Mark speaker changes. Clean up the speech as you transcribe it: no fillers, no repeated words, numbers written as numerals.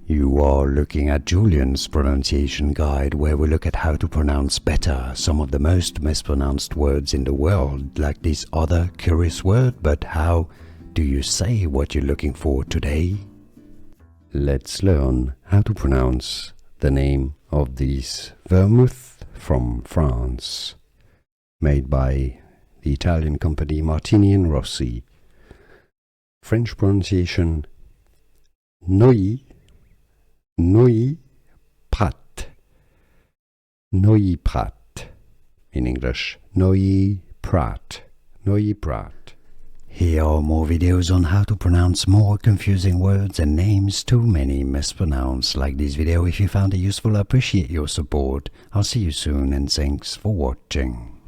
Speaker 1: You are looking at Julian's pronunciation guide, where we look at how to pronounce better some of the most mispronounced words in the world, like this other curious word. But how do you say what you're looking for today? Let's learn how to pronounce the name of this vermouth from France, made by the Italian company Martini and Rossi. French pronunciation: Noilly Prat. Noilly Prat. In English, Noilly Prat. Noilly Prat. Here are more videos on how to pronounce more confusing words and names too many mispronounced. Like this video if you found it useful. I appreciate your support. I'll see you soon and thanks for watching.